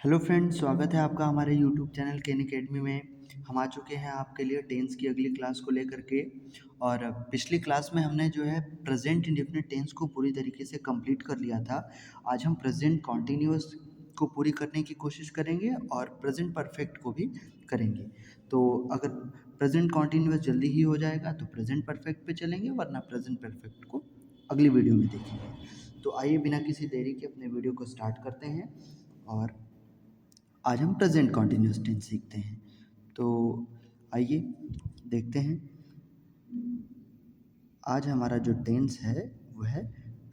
Hello friends, स्वागत है आपका हमारे यूट्यूब चैनल केन अकेडमी में। हम आ चुके हैं आपके लिए टेंस की अगली क्लास को लेकर के। और पिछली क्लास में हमने जो है प्रेजेंट इंडेफिनिट टेंस को पूरी तरीके से कंप्लीट कर लिया था। आज हम प्रेजेंट कॉन्टिन्यूअस को पूरी करने की कोशिश करेंगे और प्रेजेंट परफेक्ट को भी करेंगे। तो अगर प्रेजेंट कॉन्टिन्यूअस जल्दी ही हो जाएगा तो प्रेजेंट परफेक्ट पे चलेंगे, वरना प्रेजेंट परफेक्ट को अगली वीडियो में देखेंगे। तो आइए बिना किसी देरी के अपने वीडियो को स्टार्ट करते हैं और आज हम प्रेजेंट कॉन्टिन्यूअस टेंस सीखते हैं। तो आइए देखते हैं। आज हमारा जो टेंस है वो है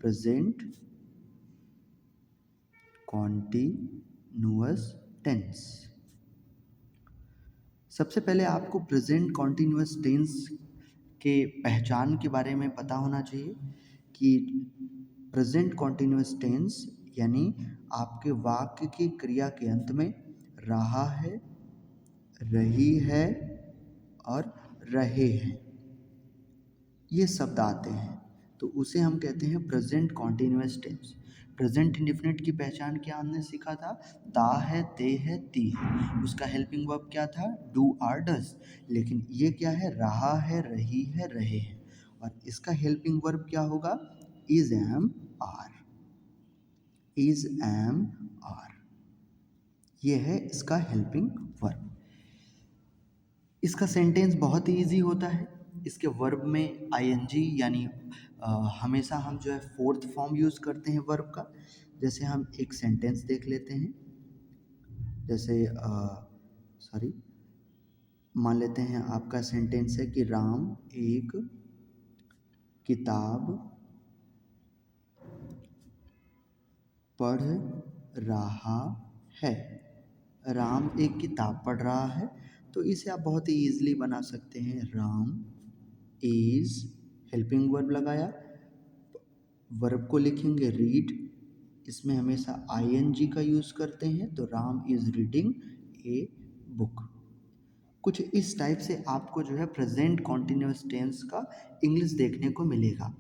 प्रेजेंट कॉन्टिन्यूअस टेंस। सबसे पहले आपको प्रेजेंट कॉन्टिन्यूअस टेंस के पहचान के बारे में पता होना चाहिए कि प्रेजेंट कॉन्टिन्यूअस टेंस यानी आपके वाक्य की क्रिया के अंत में रहा है, रही है और रहे हैं ये शब्द आते हैं, तो उसे हम कहते हैं present continuous tense. Present indefinite की पहचान क्या हमने सीखा था? ता है, ते है, ती है। उसका हेल्पिंग वर्ब क्या था? Do or does. लेकिन ये क्या है? रहा है, रही है, रहे हैं। और इसका हेल्पिंग वर्ब क्या होगा? Is, am, are. Is, am, are, ये है इसका हेल्पिंग वर्ब। इसका सेंटेंस बहुत ही ईजी होता है। इसके वर्ब में आईएनजी यानी हमेशा हम जो है फोर्थ फॉर्म यूज़ करते हैं वर्ब का। जैसे हम एक सेंटेंस देख लेते हैं। जैसे मान लेते हैं आपका सेंटेंस है कि राम एक किताब पढ़ रहा है। राम एक किताब पढ़ रहा है, तो इसे आप बहुत ही ईजिली बना सकते हैं। राम इज, हेल्पिंग वर्ब लगाया, वर्ब को लिखेंगे रीड, इसमें हमेशा आईएनजी का यूज़ करते हैं, तो Ram is reading a book. कुछ इस टाइप से आपको जो है प्रेजेंट कॉन्टिन्यूअस टेंस का इंग्लिश देखने को मिलेगा।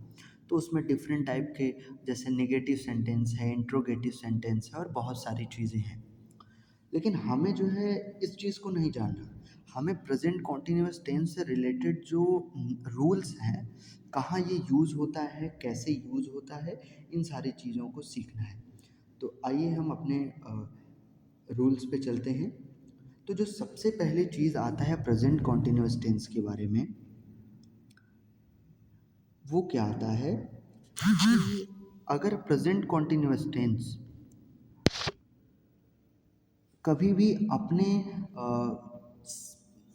तो उसमें डिफरेंट टाइप के जैसे नेगेटिव सेंटेंस है, इंट्रोगेटिव सेंटेंस है और बहुत सारी चीज़ें हैं। लेकिन हमें जो है इस चीज़ को नहीं जानना। हमें प्रेजेंट कॉन्टिन्यूअस टेंस से रिलेटेड जो रूल्स हैं, कहाँ ये यूज़ होता है, कैसे यूज़ होता है, इन सारी चीज़ों को सीखना है। तो आइए हम अपने रूल्स पे चलते हैं। तो जो सबसे पहले चीज़ आता है प्रेजेंट कॉन्टिन्यूअस टेंस के बारे में, वो क्या आता है? अगर प्रेजेंट कॉन्टिन्यूअस टेंस कभी भी अपने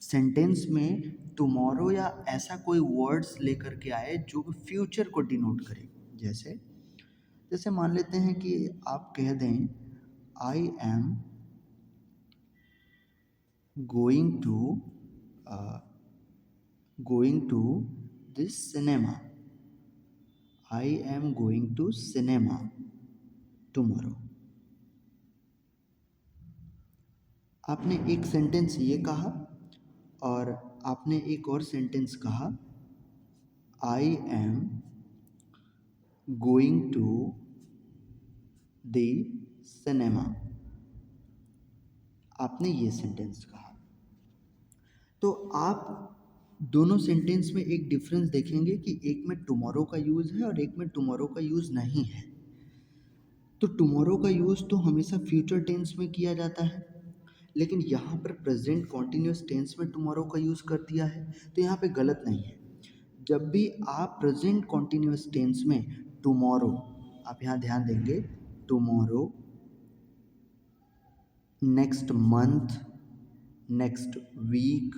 सेंटेंस में टुमारो या ऐसा कोई वर्ड्स लेकर के आए जो फ्यूचर को डिनोट करे। जैसे जैसे मान लेते हैं कि आप कह दें I am going to this cinema. I am going to cinema tomorrow. आपने एक सेंटेंस ये कहा और आपने एक और सेंटेंस कहा I am going to the cinema. आपने ये सेंटेंस कहा, तो आप दोनों सेंटेंस में एक डिफरेंस देखेंगे कि एक में टुमारो का यूज़ है और एक में टुमारो का यूज़ नहीं है। तो टुमारो का यूज़ तो हमेशा फ्यूचर टेंस में किया जाता है, लेकिन यहाँ पर प्रेजेंट कॉन्टिन्यूअस टेंस में टुमारो का यूज़ कर दिया है, तो यहाँ पे गलत नहीं है। जब भी आप प्रेजेंट कॉन्टिन्यूअस टेंस में टुमारो, आप यहाँ ध्यान देंगे, tomorrow, next month, next week,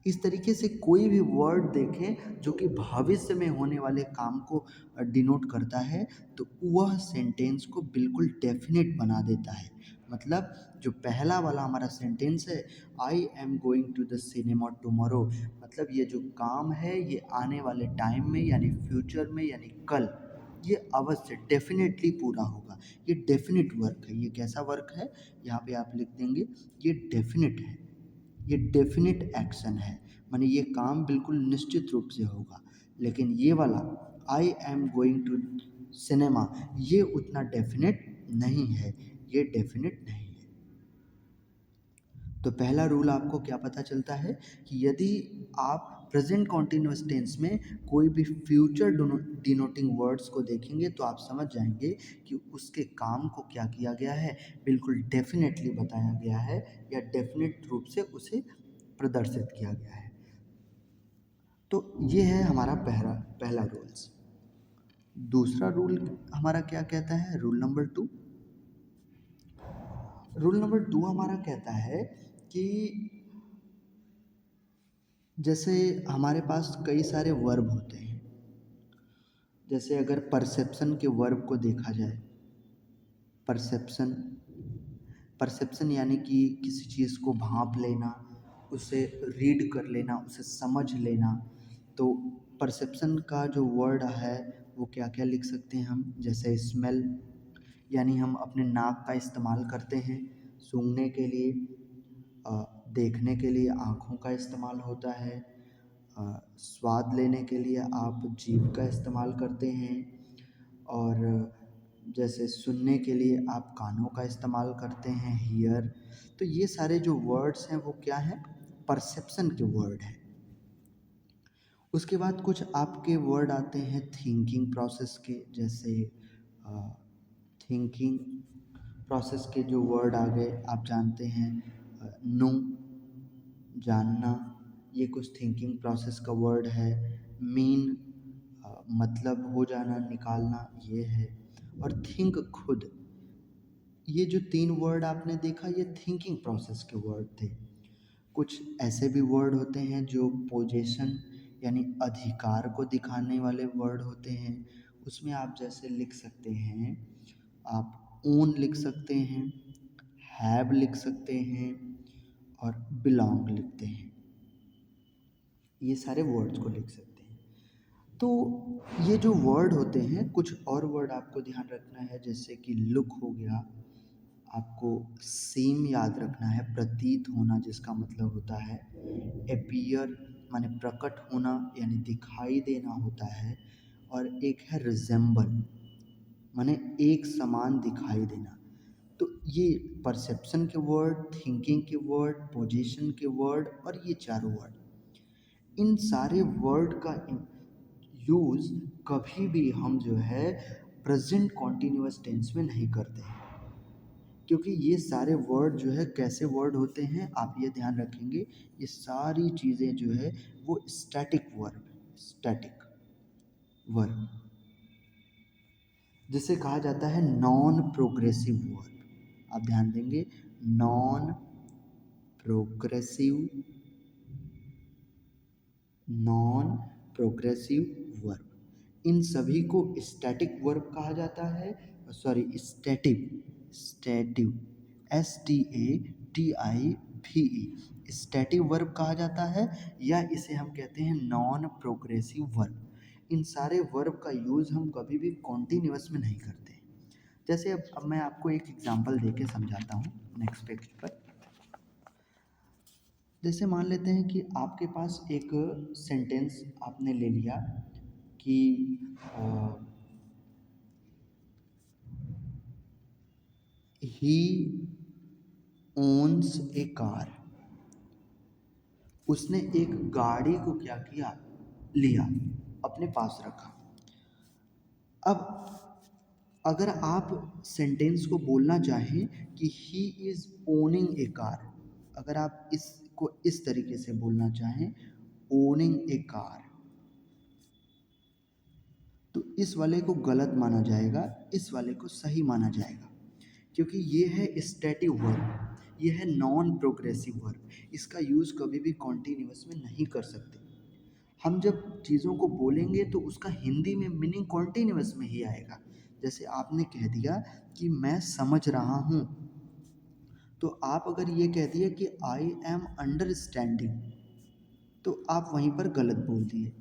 इस तरीके से कोई भी वर्ड देखें जो कि भविष्य में होने वाले काम को डिनोट करता है, तो वह सेंटेंस को बिल्कुल डेफिनेट बना देता है। मतलब जो पहला वाला हमारा सेंटेंस है, I am going to the cinema tomorrow, मतलब ये जो काम है ये आने वाले टाइम में यानी फ्यूचर में यानी कल, ये अवश्य डेफिनेटली पूरा होगा। ये डेफिनेट वर्क है। ये कैसा वर्क है? यहाँ पे आप लिख देंगे, ये डेफिनेट है, ये डेफिनेट एक्शन है, माने ये काम बिल्कुल निश्चित रूप से होगा। लेकिन ये वाला I am going to cinema, ये उतना डेफिनेट नहीं है, ये डेफिनेट नहीं है। तो पहला रूल आपको क्या पता चलता है कि यदि आप प्रेजेंट कॉन्टिन्यूस टेंस में कोई भी फ्यूचर डिनोटिंग वर्ड्स को देखेंगे तो आप समझ जाएंगे कि उसके काम को क्या किया गया है, बिल्कुल डेफिनेटली बताया गया है या डेफिनेट रूप से उसे प्रदर्शित किया गया है। तो ये है हमारा पहला पहला रूल्स। दूसरा रूल हमारा क्या कहता है, रूल नंबर 2 हमारा कहता है कि जैसे हमारे पास कई सारे वर्ब होते हैं, जैसे अगर परसेप्शन के वर्ब को देखा जाए, परसेप्शन परसेप्शन यानी कि किसी चीज़ को भांप लेना, उसे रीड कर लेना, उसे समझ लेना। तो परसेप्शन का जो वर्ड है वो क्या क्या लिख सकते हैं हम, जैसे स्मेल, यानी हम अपने नाक का इस्तेमाल करते हैं सूंघने के लिए, देखने के लिए आँखों का इस्तेमाल होता है, स्वाद लेने के लिए आप जीभ का इस्तेमाल करते हैं, और जैसे सुनने के लिए आप कानों का इस्तेमाल करते हैं, हियर। तो ये सारे जो वर्ड्स हैं वो क्या हैं, परसेप्शन के वर्ड हैं। उसके बाद कुछ आपके वर्ड आते हैं थिंकिंग प्रोसेस के, जैसे थिंकिंग प्रोसेस के जो वर्ड आ गए आप जानते हैं, नो, जानना, ये कुछ थिंकिंग प्रोसेस का वर्ड है। मीन, मतलब हो जाना, निकालना, ये है। और थिंक, खुद, ये जो 3 वर्ड आपने देखा ये थिंकिंग प्रोसेस के वर्ड थे। कुछ ऐसे भी वर्ड होते हैं जो पोजेशन यानी अधिकार को दिखाने वाले वर्ड होते हैं। उसमें आप जैसे लिख सकते हैं, आप ओन लिख सकते हैं, हैव लिख सकते हैं और बिलोंग लिखते हैं। ये सारे वर्ड्स को लिख सकते हैं। तो ये जो वर्ड होते हैं, कुछ और वर्ड आपको ध्यान रखना है, जैसे कि लुक हो गया, आपको सेम याद रखना है, प्रतीत होना जिसका मतलब होता है, अपीयर माने प्रकट होना यानी दिखाई देना होता है, और एक है रिजेंबल माने एक समान दिखाई देना। तो ये परसेप्शन के वर्ड, थिंकिंग के वर्ड, पोजीशन के वर्ड और ये चारों वर्ड, इन सारे वर्ड का यूज़ कभी भी हम जो है प्रेजेंट कॉन्टिन्यूअस टेंस में नहीं करते हैं, क्योंकि ये सारे वर्ड जो है कैसे वर्ड होते हैं आप ये ध्यान रखेंगे, ये सारी चीज़ें जो है वो स्टैटिक वर्ब जिसे कहा जाता है नॉन प्रोग्रेसिव वर्ब। आप ध्यान देंगे, non progressive non progressive verb, इन सभी को स्टैटिक वर्ब कहा जाता है, sorry stative STATIVE stative verb कहा जाता है, या इसे हम कहते हैं नॉन प्रोग्रेसिव वर्ब। इन सारे वर्ब का यूज़ हम कभी भी कॉन्टिन्यूअस में नहीं करते। जैसे अब मैं आपको एक एग्जांपल देके समझाता हूँ नेक्स्ट पेज पर। जैसे मान लेते हैं कि आपके पास एक सेंटेंस आपने ले लिया कि ही ओन्स ए कार, उसने एक गाड़ी को क्या किया, लिया, अपने पास रखा। अब अगर आप सेंटेंस को बोलना चाहें कि he is owning a car, अगर आप इसको इस तरीके से बोलना चाहें, ओनिंग ए कार, तो इस वाले को गलत माना जाएगा, इस वाले को सही माना जाएगा, क्योंकि ये है स्टैटिव वर्ब, ये है नॉन प्रोग्रेसिव वर्ब। इसका यूज़ कभी भी कॉन्टिन्यूअस में नहीं कर सकते। हम जब चीज़ों को बोलेंगे तो उसका हिंदी में मीनिंग कॉन्टिन्यूअस में ही आएगा। जैसे आपने कह दिया कि मैं समझ रहा हूँ, तो आप अगर ये कह दिए कि आई एम अंडरस्टैंडिंग, तो आप वहीं पर गलत बोल दिए।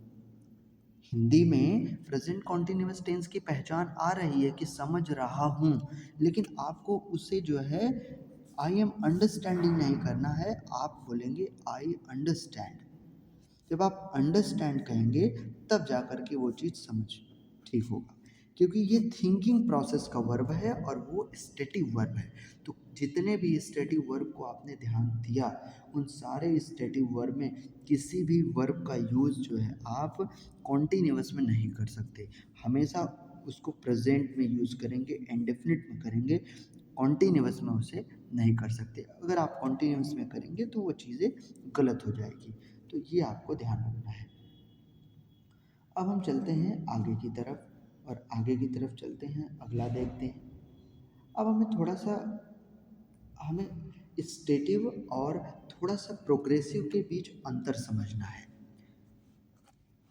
हिंदी में प्रेजेंट कॉन्टिन्यूअस टेंस की पहचान आ रही है कि समझ रहा हूँ, लेकिन आपको उसे जो है आई एम अंडरस्टैंडिंग नहीं करना है, आप बोलेंगे आई अंडरस्टैंड। जब आप अंडरस्टैंड कहेंगे तब जा कर के वो चीज़ समझ ठीक होगा, क्योंकि ये थिंकिंग प्रोसेस का वर्ब है और वो स्टेटिव वर्ब है। तो जितने भी स्टेटिव वर्ब को आपने ध्यान दिया, उन सारे स्टेटिव वर्ब में किसी भी वर्ब का यूज़ जो है आप कॉन्टिन्यूअस में नहीं कर सकते। हमेशा उसको प्रेजेंट में यूज़ करेंगे, इंडेफिनिट में करेंगे, कॉन्टिन्यूअस में उसे नहीं कर सकते। अगर आप कॉन्टिन्यूअस में करेंगे तो वो चीज़ें गलत हो जाएगी। तो ये आपको ध्यान रखना है। अब हम चलते हैं आगे की तरफ, और आगे की तरफ चलते हैं, अगला देखते हैं। अब हमें स्टेटिव और थोड़ा सा प्रोग्रेसिव के बीच अंतर समझना है।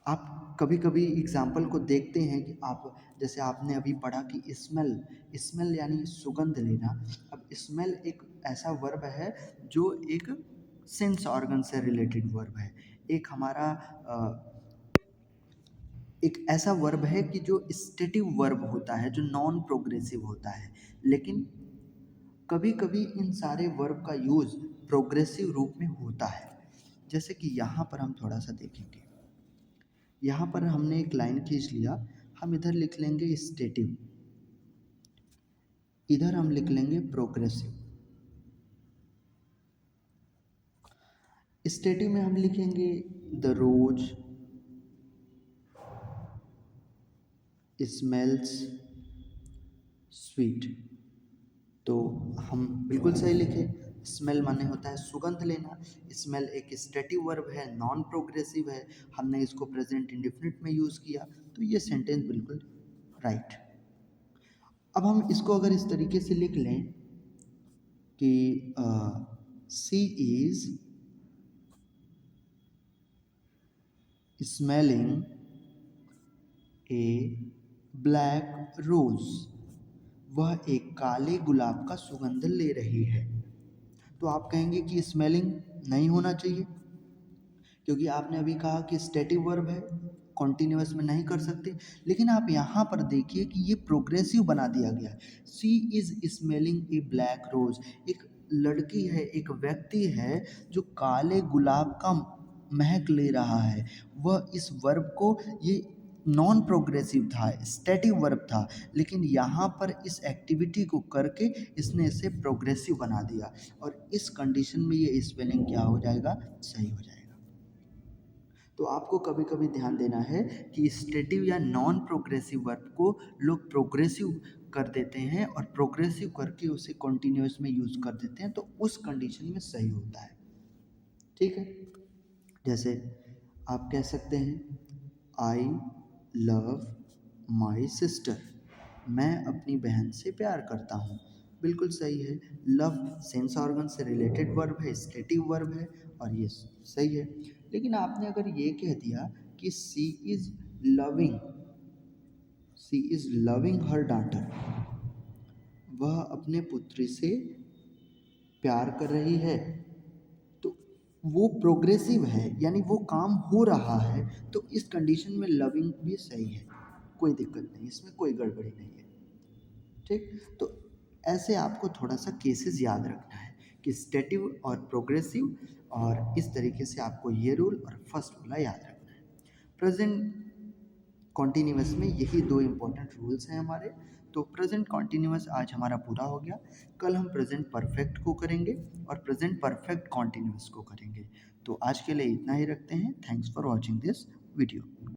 आप कभी कभी एग्जाम्पल को देखते हैं कि आप, जैसे आपने अभी पढ़ा कि स्मेल, स्मेल यानी सुगंध लेना। अब स्मेल एक ऐसा वर्ब है जो एक सेंस ऑर्गन से रिलेटेड वर्ब है। एक हमारा एक ऐसा वर्ब है कि जो स्टेटिव वर्ब होता है, जो नॉन प्रोग्रेसिव होता है। लेकिन कभी कभी इन सारे वर्ब का यूज़ प्रोग्रेसिव रूप में होता है। जैसे कि यहाँ पर हम थोड़ा सा देखेंगे, यहाँ पर हमने एक लाइन खींच लिया, हम इधर लिख लेंगे स्टेटिव, इधर हम लिख लेंगे प्रोग्रेसिव। स्टेटिव में हम लिखेंगे द रोज स्मेल्स स्वीट। तो हम बिल्कुल सही लिखे, स्मेल माने होता है सुगंध लेना। स्मेल एक स्टेटिव वर्ब है, नॉन प्रोग्रेसिव है, हमने इसको प्रेजेंट इंडेफिनिट में यूज़ किया, तो ये सेंटेंस बिल्कुल राइट। अब हम इसको अगर इस तरीके से लिख लें कि she is smelling a black rose, वह एक काले गुलाब का सुगंध ले रही है। तो आप कहेंगे कि स्मेलिंग नहीं होना चाहिए, क्योंकि आपने अभी कहा कि स्टेटिव वर्ब है, कॉन्टिन्यूअस में नहीं कर सकते। लेकिन आप यहाँ पर देखिए कि ये प्रोग्रेसिव बना दिया गया है। She is smelling a black rose, एक लड़की है, एक व्यक्ति है जो काले गुलाब का महक ले रहा है। वह इस वर्ब को, ये नॉन प्रोग्रेसिव था, स्टैटिक वर्ब था, लेकिन यहाँ पर इस एक्टिविटी को करके इसने इसे प्रोग्रेसिव बना दिया, और इस कंडीशन में ये स्पेलिंग क्या हो जाएगा, सही हो जाएगा। तो आपको कभी कभी ध्यान देना है कि स्टेटिव या नॉन प्रोग्रेसिव वर्ब को लोग प्रोग्रेसिव कर देते हैं और प्रोग्रेसिव करके उसे कॉन्टिन्यूस में यूज़ कर देते हैं, तो उस कंडीशन में सही होता है। ठीक है, जैसे आप कह सकते हैं आई लव माई सिस्टर, मैं अपनी बहन से प्यार करता हूँ। बिल्कुल सही है, लव सेंस ऑर्गन से रिलेटेड वर्ब है, स्टेटिव वर्ब है, और ये सही है। लेकिन आपने अगर ये कह दिया कि loving she is loving her daughter, वह अपने पुत्री से प्यार कर रही है, तो वो प्रोग्रेसिव है, यानी वो काम हो रहा है, तो इस कंडीशन में लविंग भी सही है, कोई दिक्कत नहीं, इसमें कोई गड़बड़ी नहीं है। ठीक, तो ऐसे आपको थोड़ा सा केसेस याद रखना है कि स्टेटिव और प्रोग्रेसिव, और इस तरीके से आपको ये रूल और फर्स्ट वाला याद रखना है। प्रेजेंट कॉन्टिन्यूअस में यही दो इम्पोर्टेंट रूल्स हैं हमारे। तो प्रेजेंट कॉन्टिन्यूअस आज हमारा पूरा हो गया। कल हम प्रेजेंट परफेक्ट को करेंगे और प्रेजेंट परफेक्ट कॉन्टिन्यूअस को करेंगे। तो आज के लिए इतना ही रखते हैं। Thanks for watching this video.